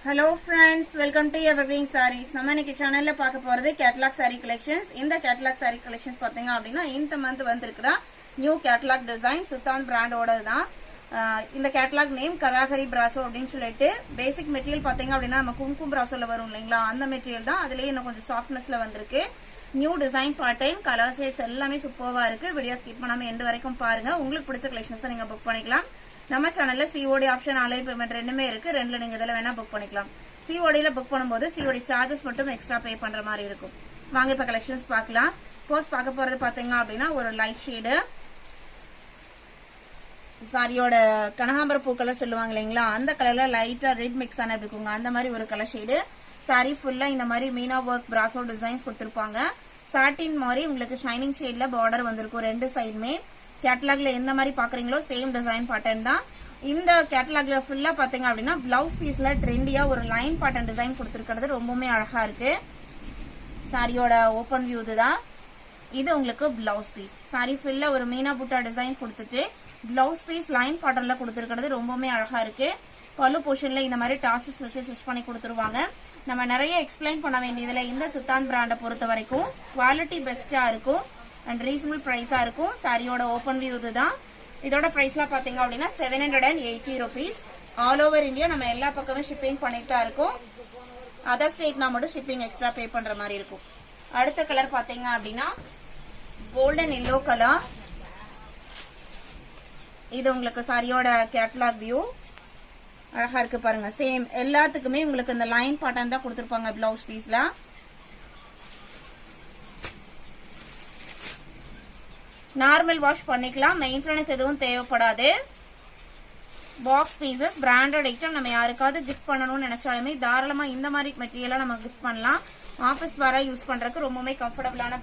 Hello friends, welcome to Evergreen Sarees. நம்ம இன்னைக்கு சேனல்ல பார்க்க போறது Catalogue Saree collections. இந்த Catalogue Saree collections பாத்தீங்க அப்படினா இந்த மந்த் வந்திருக்கிற நியூ Catalogue design சித்தான் பிராண்ட் ஓடது தான். இந்த Catalogue நேம் கராகரி பிராசோ அப்படினு சொல்லிட்டு பேசிக் மெட்டீரியல் பாத்தீங்க அப்படினா நம்ம கும்கும் பிராசோல வரும் இல்லீங்களா அந்த மெட்டீரியல் தான். அதுலயே இன்னும் கொஞ்சம் சாஃப்ட்னஸ்ல வந்திருக்கு. New design pattern colour shades எல்லாமே சூப்பர்வா இருக்கு. வீடியோ ஸ்கிப் பண்ணாம எண்ட் வரைக்கும் பாருங்க. உங்களுக்கு பிடிச்ச கலெக்ஷன்ஸ் நீங்க புக் பண்ணிக்கலாம். நம்ம சேனல்ல COD ஆப்ஷன் ஆன்லைன் பேமெண்ட் ரெண்டுமே இருக்கு. ரெண்டுல நீங்க இதெல்லாம் வேணா புக் பண்ணிக்கலாம். COD ல புக் பண்ணும்போது COD சார்ஜஸ் மட்டும் எக்ஸ்ட்ரா பே பண்ற மாதிரி இருக்கும். வாங்க இப்ப கலெக்ஷன்ஸ் பார்க்கலாம். ஃபர்ஸ்ட் பார்க்க போறது பாத்தீங்க அப்படினா ஒரு லைட் ஷேட் சாரியோட கனகாம்பர பூ கலர் சொல்லுவாங்க இல்லீங்களா அந்த கலர்ல லைட்டா ரெட் மிக்ஸ் ஆன இருக்குங்க. அந்த மாதிரி ஒரு கலர் ஷேட். சாரி ஃபுல்லா இந்த மாதிரி மீனா வர்க் பிராசோ டிசைன்ஸ் கொடுத்திருப்பாங்க. சாட்டின் மாதிரி உங்களுக்கு ஷைனிங் ஷேட்ல பார்டர் வந்திருக்கும் ரெண்டு சைடுமே. கேட்டலாக்ல எந்த மாதிரி பாக்குறீங்களோ சேம் டிசைன் பேட்டர்ன் தான். இந்த கேட்டலாக்ல ஃபுல்லா பாத்தீங்க அப்படின்னா பிளவுஸ் பீஸ்ல ட்ரெண்டியா ஒரு லைன் பேட்டர்ன் டிசைன் கொடுத்திருக்கிறது ரொம்பவே அழகா இருக்கு. சாரியோட ஓபன் வியூ இதுதான். இது உங்களுக்கு பிளவுஸ் பீஸ். சாரி ஃபுல்லா ஒரு மீனா புட்டா டிசைன்ஸ் கொடுத்துட்டு பிளவுஸ் பீஸ் லைன் பேட்டர்ன்ல கொடுத்திருக்கிறது ரொம்பவே அழகா இருக்கு. பல்லு போர்ஷன்ல இந்த மாதிரி டாசஸ் வச்சு ஸ்டிச் பண்ணி கொடுத்துருவாங்க. நம்ம நிறைய எக்ஸ்பிளைன் பண்ண வேண்டியதுல இந்த சித்தான் பிராண்டை பொறுத்த வரைக்கும் குவாலிட்டி பெஸ்டா இருக்கும் அண்ட் ரீசனபிள் பிரைஸா இருக்கும். சாரியோட ஓபன் வியூ இதுதான். இதோட பிரைஸ்லாம் பாத்தீங்க அப்படின்னா 780 rupees. ஆல் ஓவர் இந்தியா நம்ம எல்லா பக்கமும் ஷிப்பிங் பண்ணிட்டு தான் இருக்கும். அதர் ஸ்டேட்னா மட்டும் ஷிப்பிங் எக்ஸ்ட்ரா பே பண்ற மாதிரி இருக்கும். அடுத்த கலர் பாத்தீங்க அப்படின்னா கோல்டன் எல்லோ கலர். இது உங்களுக்கு சாரியோட கேட்டலாக் வியூ அழகா இருக்கு பாருங்க. சேம் எல்லாத்துக்குமே உங்களுக்கு இந்த லைன் பேட்டர்ன் தான் கொடுத்திருப்பாங்க பிளவுஸ் பீஸ்ல. நார்மல் வாஷ் பண்ணிக்கலாம். மெயின்டெனன்ஸ் எதுவும் தேவைப்படாது. Box pieces branded item. நம்ம யாருக்காவது கிஃப்ட் பண்ணணும்னு நினைச்சாலுமே தாராளமா இந்த மாதிரி மெட்டீரியலா நம்ம கிஃப்ட் பண்ணலாம். ஆபீஸ் வர யூஸ் பண்றதுக்கு ரொம்பவே கம்ஃபர்டபுளான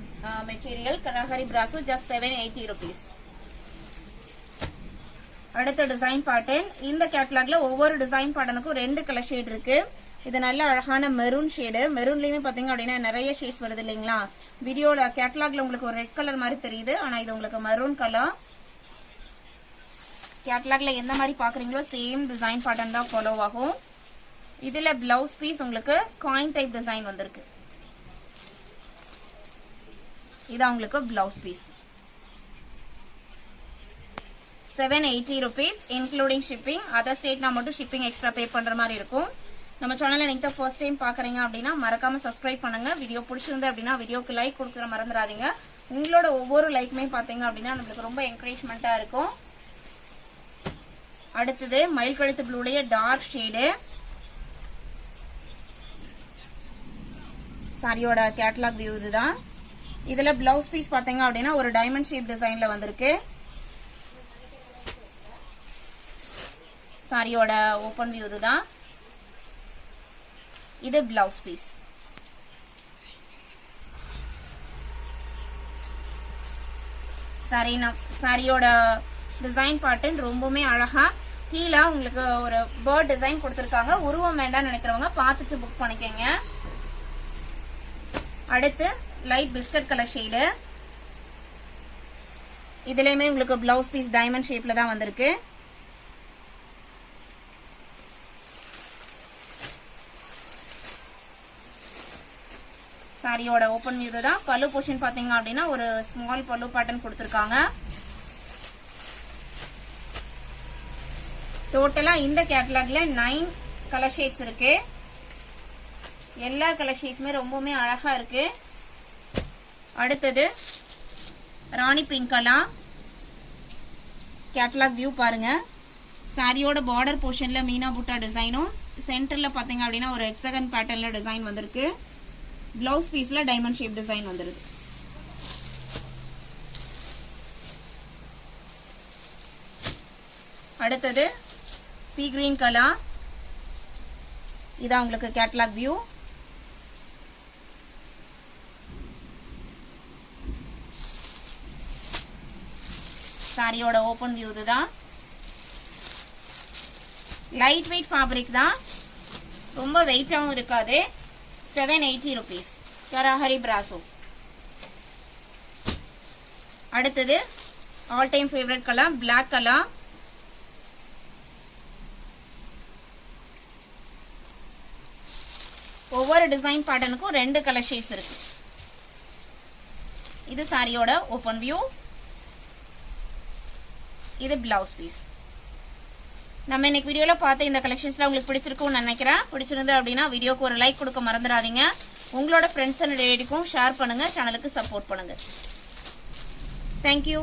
மெட்டீரியல். கராகரி பிராசோ ஜஸ்ட் 780 rupees. அடுத்த டிசைன் பேட்டர்ன். இந்த கேட்டலாக்ல ஒவ்வொரு டிசைன் பேட்டர்னுக்கும் ரெண்டு கலர் ஷேட் இருக்கு. இது நல்ல அழகான மெரூன் ஷேடு. மெரூன்லயுமே பாத்தீங்க அப்படின்னா நிறைய ஷேட்ஸ் வருது இல்லைங்களா. வீடியோல கேட்டலாக்ல உங்களுக்கு ஒரு ரெட் கலர் மாதிரி தெரியுது. ஆனா இது உங்களுக்கு மெரூன் கலர். கேட்டலாக்ல எந்த மாதிரி பாக்குறீங்களோ சேம் டிசைன் பேட்டர்ன் தான் ஃபாலோ ஆகும். இதுல பிளவுஸ் பீஸ் உங்களுக்கு காயின் டைப் டிசைன் வந்திருக்கு. இதான் உங்களுக்கு blouse piece. 780 rupees including shipping. Other ஸ்டேட்னா மட்டும் ஷிப்பிங் எக்ஸ்ட்ரா பே பண்ற மாதிரி இருக்கும். நம்ம சேனலை நீங்க தான் ஃபர்ஸ்ட் டைம் பாக்குறீங்க அப்படின்னா மறக்காம சப்ஸ்கிரைப் பண்ணுங்க. வீடியோ பிடிச்சிருந்து அப்படின்னா வீடியோக்கு லைக் கொடுக்குற மறந்துடாதீங்க. உங்களோட ஒவ்வொரு லைக்குமே பாத்தீங்க அப்படின்னா நம்மளுக்கு ரொம்ப என்கரேஜ்மெண்டா இருக்கும். அடுத்தது மயில் கழுத்து ப்ளூடைய டார்க் ஷேடு. சாரியோட கேட்டலாக் வியூ இதுதான். இதுல பிளவுஸ் பீஸ் பாத்தீங்க அப்படின்னா ஒரு டைமண்ட் ஷேப் டிசைன்ல வந்திருக்கு. சாரியோட ஓபன் வியூ இதுதான். இது பிளவுஸ் பீஸ். சாரியோட டிசைன் பேட்டர்ன் ரொம்பவே அழகா கீழே உங்களுக்கு ஒரு பேர்ட் டிசைன் கொடுத்திருக்காங்க. உருவம் வேண்டாம்னு நினைக்கிறவங்க பார்த்துட்டு புக் பண்ணிக்கங்க. அடுத்து லைட் பிஸ்கட் கலர் ஷேடு. இதுலயுமே உங்களுக்கு பிளவுஸ் பீஸ் டைமண்ட் ஷேப்ல தான் வந்திருக்கு. சாரியோட ஓபன் வியூ தான். பல்லு போர்ஷன் பாத்தீங்க அப்படின்னா ஒரு ஸ்மால் பல்லு பேட்டர்ன் கொடுத்திருக்காங்க. டோட்டலா இந்த கேட்டலாக்ல 9 கலர் ஷேட்ஸ் இருக்கு. எல்லா கலர் ஷேட்ஸுமே ரொம்பவுமே அழகா இருக்கு. அடுத்தது ராணி பிங்க் கலர். கேட்டலாக் வியூ பாருங்க. சாரியோட பார்டர் போர்ஷன்ல மீனா புட்டா டிசைனும் சென்டர்ல பாத்தீங்க அப்படின்னா ஒரு ஹெக்ஸாகன் பேட்டர்ன்ல டிசைன் வந்திருக்கு. பிளவுஸ் பீஸ்ல டைமண்ட் ஷேப் டிசைன் வந்திருக்கு. அடுத்தது சீ கிரீன் கலர். இதான் உங்களுக்கு கேட்டலாக் வியூ. சாரியோட ஓபன் வியூ இதுதான். லைட் வெயிட் ஃபேப்ரிக் தான். ரொம்ப வெயிட்டாவும் இருக்காது. 780 rupees. கராகரி பிராசோ. அடுத்தது all time favourite colour Black colour. ஒவ்வொரு டிசைன் பேட்டர்னுக்கும் 2 கலர் ஷேட்ஸ் இருக்கு. இது சாரியோட ஓபன் வியூ. இது பிளவுஸ் பீஸ். நம்ம இன்னைக்கு வீடியோல பார்த்த இந்த கலெக்ஷன்ஸ்ல உங்களுக்கு பிடிச்சிருக்கும்னு நினைக்கிறேன். பிடிச்சிருந்து அப்படின்னா வீடியோக்கு ஒரு லைக் கொடுக்க மறந்துடாதீங்க. உங்களோட ஃப்ரெண்ட்ஸ் அண்ட் ரிலேட்டிவ்க்கும் ஷேர் பண்ணுங்க. சேனலுக்கு சப்போர்ட் பண்ணுங்க. Thank you.